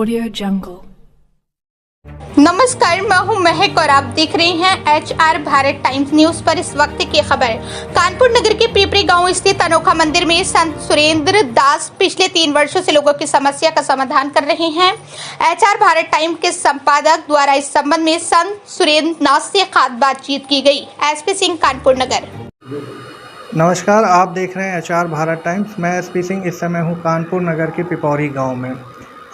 Audio Jungle। नमस्कार, मैं हूं महक और आप देख रहे हैं HR भारत टाइम्स न्यूज पर। इस वक्त की खबर। कानपुर नगर के पिपरी गांव स्थित अनोखा मंदिर में संत सुरेंद्र दास पिछले 3 वर्षों से लोगों की समस्या का समाधान कर रहे हैं। HR भारत टाइम्स के संपादक द्वारा इस संबंध में संत सुरेंद्र दास से खास बातचीत की गई। SP सिंह, कानपुर नगर। नमस्कार, आप देख रहे हैं HR भारत टाइम्स। मैं SP सिंह इस समय हूँ कानपुर नगर के पिपौरी गांव में।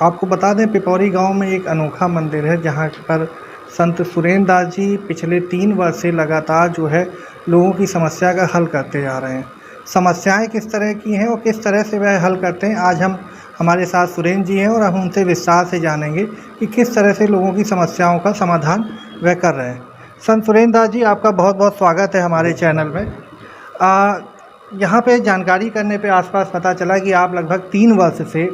आपको बता दें, पिपौरी गांव में एक अनोखा मंदिर है जहां पर संत सुरेंद्र दास जी पिछले 3 वर्ष से लगातार जो है लोगों की समस्या का हल करते जा रहे हैं। समस्याएं किस तरह की हैं और किस तरह से वह हल करते हैं, आज हमारे साथ सुरेंद्र जी हैं और हम उनसे विस्तार से जानेंगे कि किस तरह से लोगों की समस्याओं का समाधान वह कर रहे हैं। संत सुरेंद्र दास जी, आपका बहुत बहुत स्वागत है हमारे चैनल में। यहाँ पे जानकारी करने पे आसपास पता चला कि आप लगभग 3 वर्ष से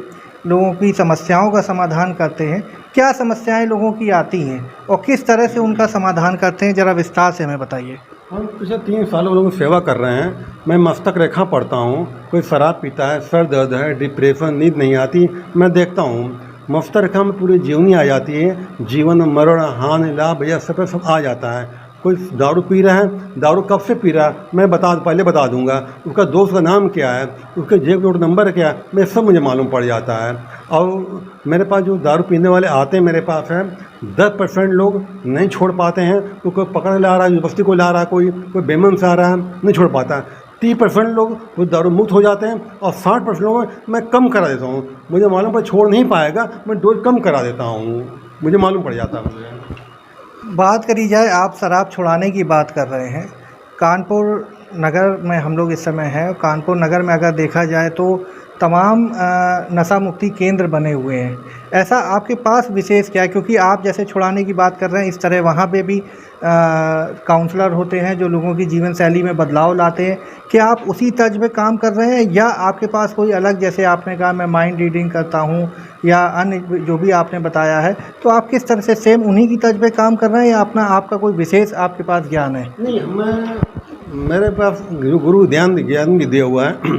लोगों की समस्याओं का समाधान करते हैं। क्या समस्याएं लोगों की आती हैं और किस तरह से उनका समाधान करते हैं, ज़रा विस्तार से हमें बताइए। हम पिछले 3 सालों लोगों की सेवा कर रहे हैं। मैं मस्तक रेखा पढ़ता हूँ, कोई शराब पीता है, सर दर्द है, डिप्रेशन, नींद नहीं आती, मैं देखता हूँ। मस्तक रेखा में पूरी जीवनी आ जाती है, जीवन मरण हानि लाभ यह सब आ जाता है। कोई दारू पी रहा है, दारू कब से पी रहा है मैं पहले बता दूंगा। उसका दोस्त का नाम क्या है, उसके जेब नोट नंबर क्या है, मैं सब मुझे मालूम पड़ जाता है। और मेरे पास जो दारू पीने वाले आते हैं मेरे पास है, 10% लोग नहीं छोड़ पाते हैं। तो कोई पकड़ ला रहा है, बस्ती को ला रहा है, कोई बेमन से आ रहा है, नहीं छोड़ पाता। 30% लोग वो दारू मुक्त हो जाते हैं और 60% लोग मैं कम करा देता हूँ। मुझे मालूम पर छोड़ नहीं पाएगा, मैं डोज कम करा देता हूँ, मुझे मालूम पड़ जाता है। मुझे बात करी जाए, आप शराब छुड़ाने की बात कर रहे हैं। कानपुर नगर में हम लोग इस समय हैं। कानपुर नगर में अगर देखा जाए तो तमाम नशा मुक्ति केंद्र बने हुए हैं। ऐसा आपके पास विशेष क्या है, क्योंकि आप जैसे छुड़ाने की बात कर रहे हैं, इस तरह वहाँ पे भी काउंसलर होते हैं जो लोगों की जीवन शैली में बदलाव लाते हैं। क्या आप उसी तर्ज पे काम कर रहे हैं या आपके पास कोई अलग, जैसे आपने कहा मैं माइंड रीडिंग करता हूँ या अन्य जो भी आपने बताया है, तो आप किस तरह से सेम उन्हीं की तर्ज पे काम कर रहे हैं या आपका कोई विशेष आपके पास ज्ञान है? नहीं, मेरे पास गुरु ज्ञान भी दिया हुआ है।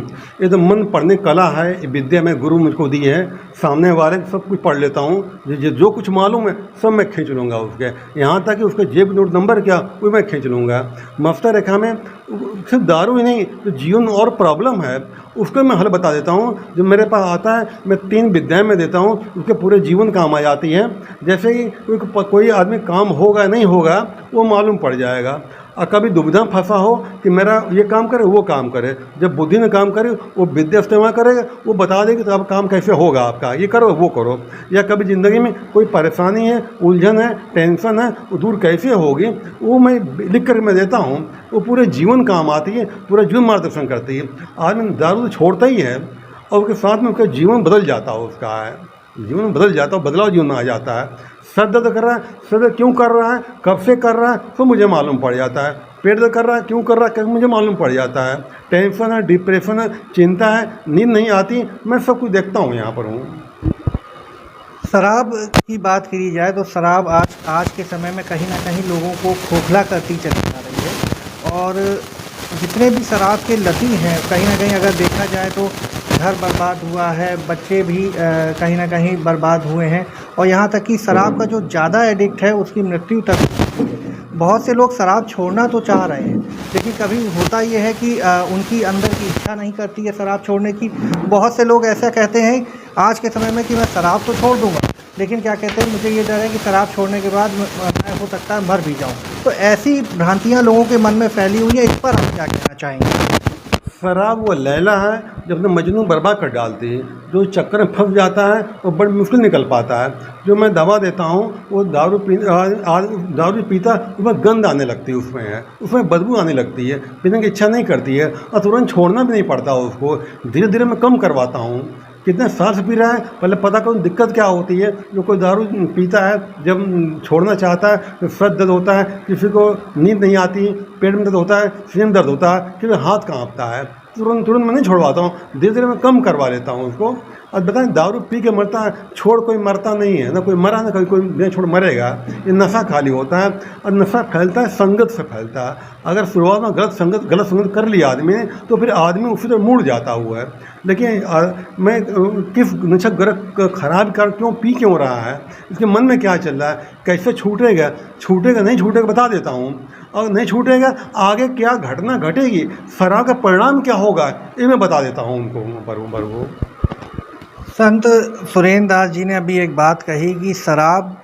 ये तो मन पढ़ने कला है, विद्या में गुरु मुझको दी है। सामने वाले सब कुछ पढ़ लेता हूँ, जो कुछ मालूम है सब मैं खींच लूँगा उसके, यहाँ तक कि उसके जेब नोट नंबर क्या वो मैं खींच लूँगा। मस्तर रेखा में सिर्फ दारू ही नहीं, तो जीवन और प्रॉब्लम है उसको मैं हल बता देता हूँ। जो मेरे पास आता है मैं 3 विद्याएं में देता हूँ, उसके पूरे जीवन काम आ जाती है। जैसे कि कोई आदमी काम होगा नहीं होगा वो मालूम पड़ जाएगा। और कभी दुविधा फंसा हो कि मेरा ये काम करे वो काम करे, जब बुद्धि में काम करे वो विद्या इस्तेमाल करेगा, वो बता देगी तो अब काम कैसे होगा आपका, ये करो वो करो। या कभी ज़िंदगी में कोई परेशानी है, उलझन है, टेंशन है, वो दूर कैसे होगी वो मैं लिख कर मैं देता हूँ। वो पूरे जीवन काम आती है, पूरा जीवन मार्गदर्शन करती है। आदमी दारू तो छोड़ता ही है और उसके साथ में उसका जीवन बदल जाता है, उसका जीवन बदल जाता है, बदलाव जीवन में आ जाता है। सर दर्द कर रहा है, सर दर्द क्यों कर रहा है, कब से कर रहा है तो मुझे मालूम पड़ जाता है। पेट दर्द कर रहा है, क्यों कर रहा है मुझे मालूम पड़ जाता है। टेंशन है, डिप्रेशन है, चिंता है, नींद नहीं आती, मैं सब कुछ देखता हूँ, यहाँ पर हूँ। शराब की बात करी जाए तो शराब आज के समय में कहीं ना कहीं लोगों को खोखला करती चली जा रही है। और जितने भी शराब के लती हैं, कहीं ना कहीं अगर देखा जाए तो घर बर्बाद हुआ है, बच्चे भी कहीं ना कहीं बर्बाद हुए हैं और यहाँ तक कि शराब का जो ज़्यादा एडिक्ट है उसकी मृत्यु तक। बहुत से लोग शराब छोड़ना तो चाह रहे हैं, लेकिन कभी होता ये है कि उनकी अंदर की इच्छा नहीं करती है शराब छोड़ने की। बहुत से लोग ऐसा कहते हैं आज के समय में कि मैं शराब तो छोड़ दूंगा, लेकिन क्या कहते हैं मुझे ये डर है कि शराब छोड़ने के बाद मैं हो सकता है मर भी जाऊँ। तो ऐसी भ्रांतियाँ लोगों के मन में फैली हुई है, इस पर हम क्या कहना चाहेंगे? शराब वो लैला है जो अपने मजनू बर्बाद कर डालती है, जो चक्कर में फंस जाता है वो बड़ी मुश्किल निकल पाता है। जो मैं दवा देता हूँ वो दारू पीता उसमें गंध आने लगती है, उसमें बदबू आने लगती है, पीने की इच्छा नहीं करती है और तुरंत छोड़ना भी नहीं पड़ता उसको। धीरे धीरे मैं कम करवाता हूँ। कितने साल से पी रहा है पहले पता करूँ दिक्कत क्या होती है। जो कोई दारू पीता है जब छोड़ना चाहता है तो सर दर्द होता है, किसी को नींद नहीं आती, पेट में दर्द होता है, सीने में दर्द होता है, किसी हाथ कांपता है। तुरंत तुरंत मैं नहीं छोड़वाता हूँ, धीरे धीरे मैं कम करवा लेता हूँ उसको। और बताएं, दारू पी के मरता है, छोड़ कोई मरता नहीं है ना, कोई मरा ना कोई नहीं छोड़ मरेगा। ये नशा खाली होता है और नशा फैलता है संगत से फैलता है। अगर शुरुआत में गलत संगत कर लिया आदमी ने तो फिर आदमी उसी तरह मुड़ जाता हुआ है। लेकिन मैं किस नशा ग्रह खराब कर क्यों रहा है, इसके मन में क्या चल रहा है, कैसे छूटेगा नहीं छूटेगा बता देता हूँ। और नहीं छूटेगा आगे क्या घटना घटेगी, शराब का परिणाम क्या होगा, ये मैं बता देता हूँ उनको। संत सुरेंद्र दास जी ने अभी एक बात कही कि शराब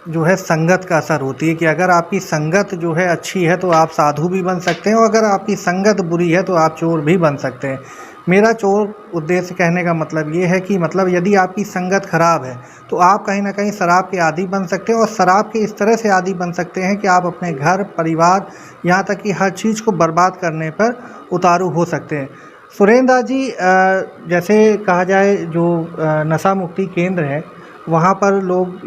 जो है संगत का असर होती है, कि अगर आपकी संगत जो है अच्छी है तो आप साधु भी बन सकते हैं, और अगर आपकी संगत बुरी है तो आप चोर भी बन सकते हैं। मेरा चोर उद्देश्य कहने का मतलब ये है कि मतलब यदि आपकी संगत खराब है तो आप कहीं ना कहीं शराब के आदी बन सकते हैं, और शराब के इस तरह से आदी बन सकते हैं कि आप अपने घर परिवार यहाँ तक कि हर चीज़ को बर्बाद करने पर उतारू हो सकते हैं। सुरेंद्र दास जी, जैसे कहा जाए जो नशा मुक्ति केंद्र है वहाँ पर लोग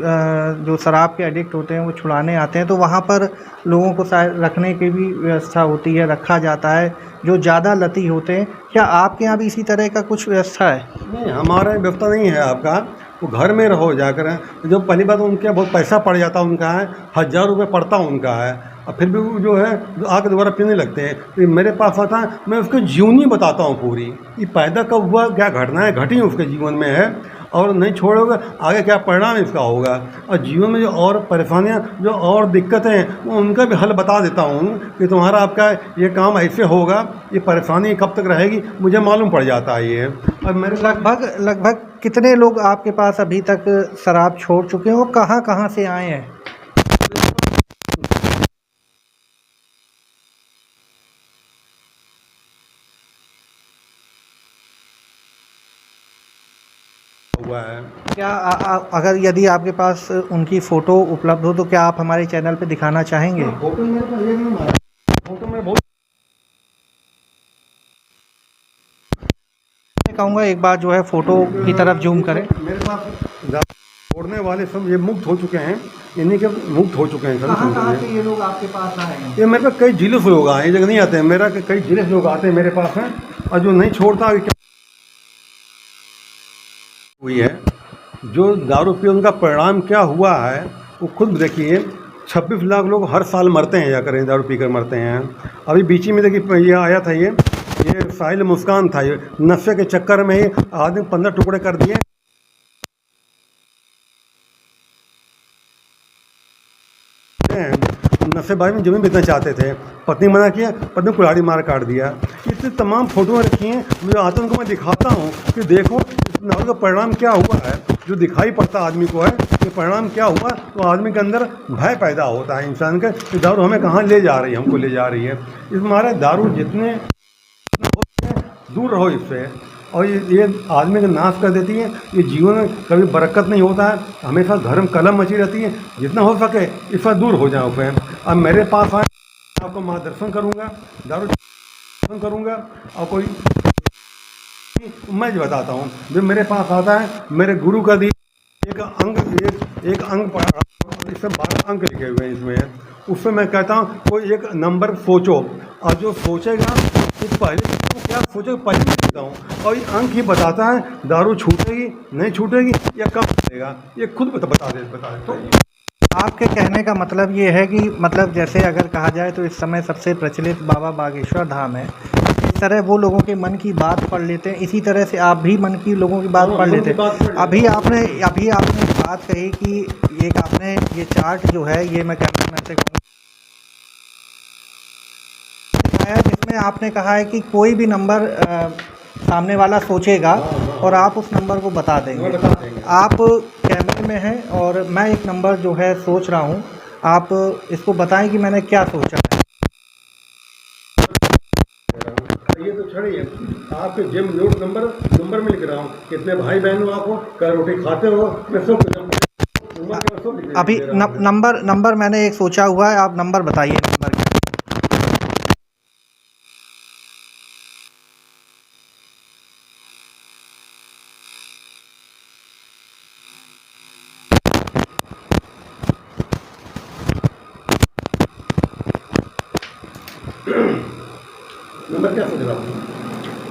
जो शराब के एडिक्ट होते हैं वो छुड़ाने आते हैं, तो वहाँ पर लोगों को रखने की भी व्यवस्था होती है, रखा जाता है जो ज़्यादा लती होते हैं। क्या आपके यहाँ भी इसी तरह का कुछ व्यवस्था है? नहीं, हमारा व्यवस्था नहीं है आपका, वो घर में रहो जाकर। जो पहली बात उनके बहुत पैसा पड़ जाता है, उनका है 1000 रुपये पड़ता उनका है, और फिर भी वो जो है आके दोबारा पीने लगते हैं। तो मेरे पास आता है, मैं उसको जीवनी बताता हूँ पूरी, ये पैदा कब हुआ, क्या घटनाएं घटी उसके जीवन में है, और नहीं छोड़ोगे आगे क्या परिणाम इसका होगा। और जीवन में जो और परेशानियाँ जो और दिक्कतें हैं वो उनका भी हल बता देता हूँ कि तुम्हारा आपका ये काम ऐसे होगा, ये परेशानी कब तक रहेगी मुझे मालूम पड़ जाता है ये। और मेरे लगभग कितने लोग आपके पास अभी तक शराब छोड़ चुके हैं और कहाँ से आए हैं? हुआ है। क्या अगर यदि आपके पास उनकी फ़ोटो उपलब्ध हो तो क्या आप हमारे चैनल पे दिखाना चाहेंगे? फोटो मेरे पास एक नंबर है, फोटो में बहुत मैं कहूँगा एक बार जो है फ़ोटो की तरफ जूम करें। मेरे पास छोड़ने वाले सब ये मुक्त हो चुके हैं, इन्हीं के मुक्त हो चुके हैं सब। कहाँ से ये लोग आपके पास आए हैं? ये मेरे पास कई जिले से लोग आए हैं, जगह नहीं आते हैं, मेरा कई जिले से लोग आते हैं मेरे पास हैं। और जो नहीं छोड़ता हुई है, जो दारू पी उनका परिणाम क्या हुआ है वो खुद देखिए। 26 लाख लोग हर साल मरते हैं, या करें दारू पीकर मरते हैं। अभी बीच में देखिए ये आया था, ये साहिल मुस्कान था, ये नशे के चक्कर में ही आदमी 15 टुकड़े कर दिए। नशेबाजी में जमीन बेचना चाहते थे, पत्नी मना किया, पत्नी कुल्हाड़ी मार काट दिया। इससे तमाम फोटोएं रखी हैं, मुझे आता उनको मैं दिखाता हूँ कि देखो इस दारू का परिणाम क्या हुआ है। जो दिखाई पड़ता आदमी को है कि परिणाम क्या हुआ, तो आदमी के अंदर भय पैदा होता है इंसान का कि दारू हमें कहाँ ले जा रही है, हमको ले जा रही है। इस मारे दारू जितने दूर रहो इससे, और ये आदमी का नाश कर देती है। ये जीवन में कभी बरकत नहीं होता है, हमेशा धर्म कलम मची रहती है। जितना हो सके इससे दूर हो जाओ फिर। अब मेरे पास आए, आपको मार्गदर्शन करूँगा, दारू करूँगा, और कोई मैं बताता हूँ। जो मेरे पास आता है, मेरे गुरु का दी एक अंग पढ़ा, इससे 12 अंक लिखे हुए हैं इसमें। उससे मैं कहता हूँ कोई एक नंबर सोचो, और जो सोचेगा तो पहले तो क्या सोचेगा पहले देता हूँ, और ये अंक ही बताता है दारू छूटेगी नहीं छूटेगी या कब छूटेगा, ये खुद बता देता है। आपके कहने का मतलब ये है कि मतलब जैसे अगर कहा जाए तो इस समय सबसे प्रचलित बाबा बागेश्वर धाम है, इस तरह वो लोगों के मन की बात पढ़ लेते हैं, इसी तरह से आप भी मन की लोगों की बात पढ़ लेते हैं। अभी आपने बात कही कि एक आपने ये चार्ट जो है, ये मैं कैमरामैन से कहूँगा, जिसमें आपने कहा है कि कोई भी नंबर सामने वाला सोचेगा और आप उस नंबर को बता देंगे। आप कैमरे में हैं और मैं एक नंबर जो है सोच रहा हूँ, आप इसको बताएं कि मैंने क्या सोचा है। ये तो छड़िए, आपके जिम नोट नंबर में लिख रहा हूँ, कितने भाई बहन हो, आपको क्या रोटी खाते हो, मैं सब अभी नंबर मैंने एक सोचा हुआ है, आप नंबर बताइए। नंबर नंबर क्या सोच रहा हूँ?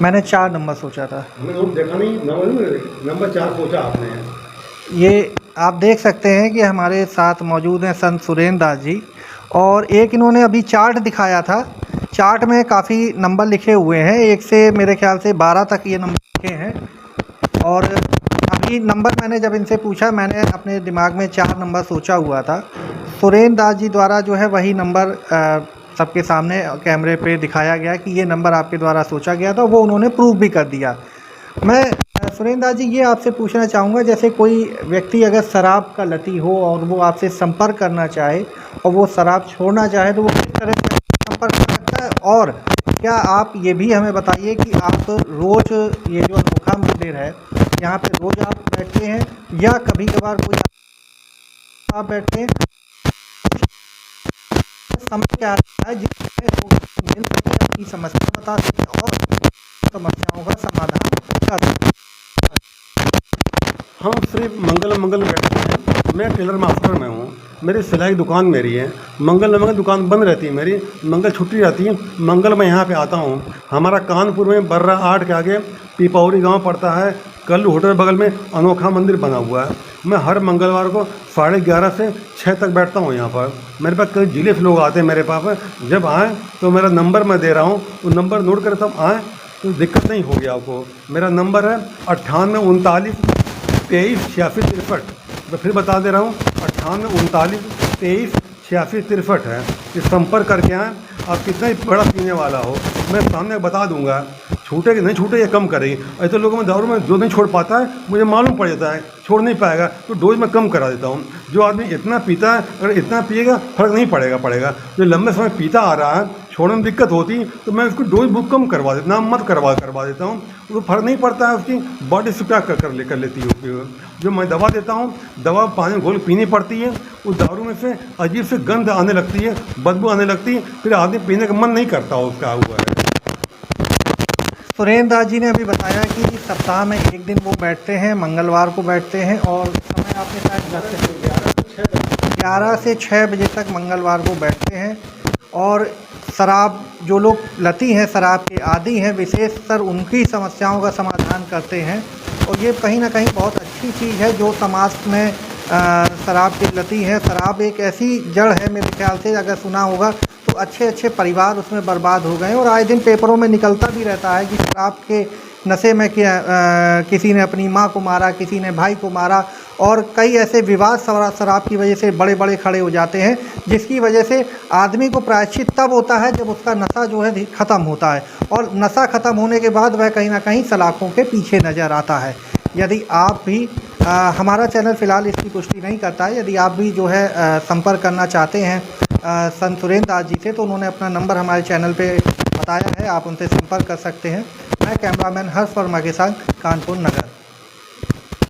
मैंने 4 नंबर सोचा था। मैंने देखा नहीं, नंबर 4 सोचा आपने। ये आप देख सकते हैं कि हमारे साथ मौजूद हैं संत सुरेंद्र दास जी, और एक इन्होंने अभी चार्ट दिखाया था। चार्ट में काफ़ी नंबर लिखे हुए हैं, 1 से मेरे ख्याल से 12 तक ये नंबर लिखे हैं। और अभी नंबर मैंने जब इनसे पूछा, मैंने अपने दिमाग में 4 नंबर सोचा हुआ था। सुरेंद्र दास जी द्वारा जो है वही नंबर सबके सामने कैमरे पे दिखाया गया कि ये नंबर आपके द्वारा सोचा गया था, वो उन्होंने प्रूव भी कर दिया। मैं सुरेंद्र दास जी ये आपसे पूछना चाहूँगा, जैसे कोई व्यक्ति अगर शराब का लती हो और वो आपसे संपर्क करना चाहे और वो शराब छोड़ना चाहे, तो वो किस तरह से संपर्क कर सकता है? और क्या आप ये भी हमें बताइए कि आप रोज़ ये जो अनोखा मंदिर है, यहाँ पे रोज़ आप बैठते हैं या कभी कभार कोई आप बैठते हैं? समय क्या आता है जिसमें लोग मिल सके, अपनी समस्या बता सकें और समस्याओं का समाधान कर सकें? हम सिर्फ मंगल बैठते हैं। मैं टेलर मास्टर में हूँ, मेरी सिलाई दुकान मेरी है। मंगल दुकान बंद रहती है मेरी, मंगल छुट्टी रहती है। मंगल मैं यहाँ पे आता हूँ। हमारा कानपुर में बर्रा 8 के आगे पिपौरी गांव पड़ता है। कल होटल बगल में अनोखा मंदिर बना हुआ है। मैं हर मंगलवार को 11:30 से 6 तक बैठता हूँ यहाँ पर। मेरे पास कई जिले से लोग आते हैं मेरे पास। जब आएँ तो मेरा नंबर मैं दे रहा हूँ, वो नंबर नोट कर तब आएँ, तो दिक्कत नहीं होगी आपको। मेरा नंबर है 98 39 23 86 63। मैं फिर बता दे रहा हूँ, 98 39 23 86 63 है। इस संपर्क करके आएँ। आप कितना ही बड़ा पीने वाला हो, मैं सामने बता दूंगा। छूटे कि नहीं छूटे ये कम करेंगे। ऐसे लोगों में दारू में जो नहीं छोड़ पाता है, मुझे मालूम पड़ जाता है छोड़ नहीं पाएगा, तो डोज में कम करा देता हूँ। जो आदमी इतना पीता है, अगर इतना पिएगा फ़र्क नहीं पड़ेगा। जो लंबे समय पीता आ रहा है, छोड़ने में दिक्कत होती, तो मैं उसको डोज बुक कम करवा देता हूँ, मत करवा देता हूँ। उसको फ़र्क नहीं पड़ता है, उसकी बॉडी से क्या कर लेती है। जो मैं दवा देता हूँ, दवा पानी में घोल पीनी पड़ती है। उस दारू में से अजीब से गंध आने लगती है, बदबू आने लगती है, फिर आदमी पीने का मन नहीं करता उसका हुआ है। सुरेंद्र दास जी ने अभी बताया कि सप्ताह में 1 दिन वो बैठते हैं, मंगलवार को बैठते हैं, और समय आपने शायद 11 से 6 बजे तक मंगलवार को बैठते हैं। और शराब, जो लोग लती हैं, शराब के आदी हैं, विशेषकर उनकी समस्याओं का समाधान करते हैं। और ये कहीं ना कहीं बहुत अच्छी चीज़ है जो समाज में शराब की लती है। शराब एक ऐसी जड़ है, मेरे ख्याल से अगर सुना होगा तो अच्छे परिवार उसमें बर्बाद हो गए। और आए दिन पेपरों में निकलता भी रहता है कि शराब के नशे में किसी ने अपनी माँ को मारा, किसी ने भाई को मारा, और कई ऐसे विवाद शराब की वजह से बड़े खड़े हो जाते हैं, जिसकी वजह से आदमी को प्रायश्चित तब होता है जब उसका नशा जो है ख़त्म होता है। और नशा ख़त्म होने के बाद वह कहीं ना कहीं सलाखों के पीछे नज़र आता है। यदि आप भी हमारा चैनल फ़िलहाल इसकी पुष्टि नहीं करता है, यदि आप भी जो है संपर्क करना चाहते हैं संत सुरेंद्र दास जी से, तो उन्होंने अपना नंबर हमारे चैनल पे बताया है, आप उनसे संपर्क कर सकते हैं। मैं कैमरामैन हर्ष वर्मा के साथ, कानपुर नगर।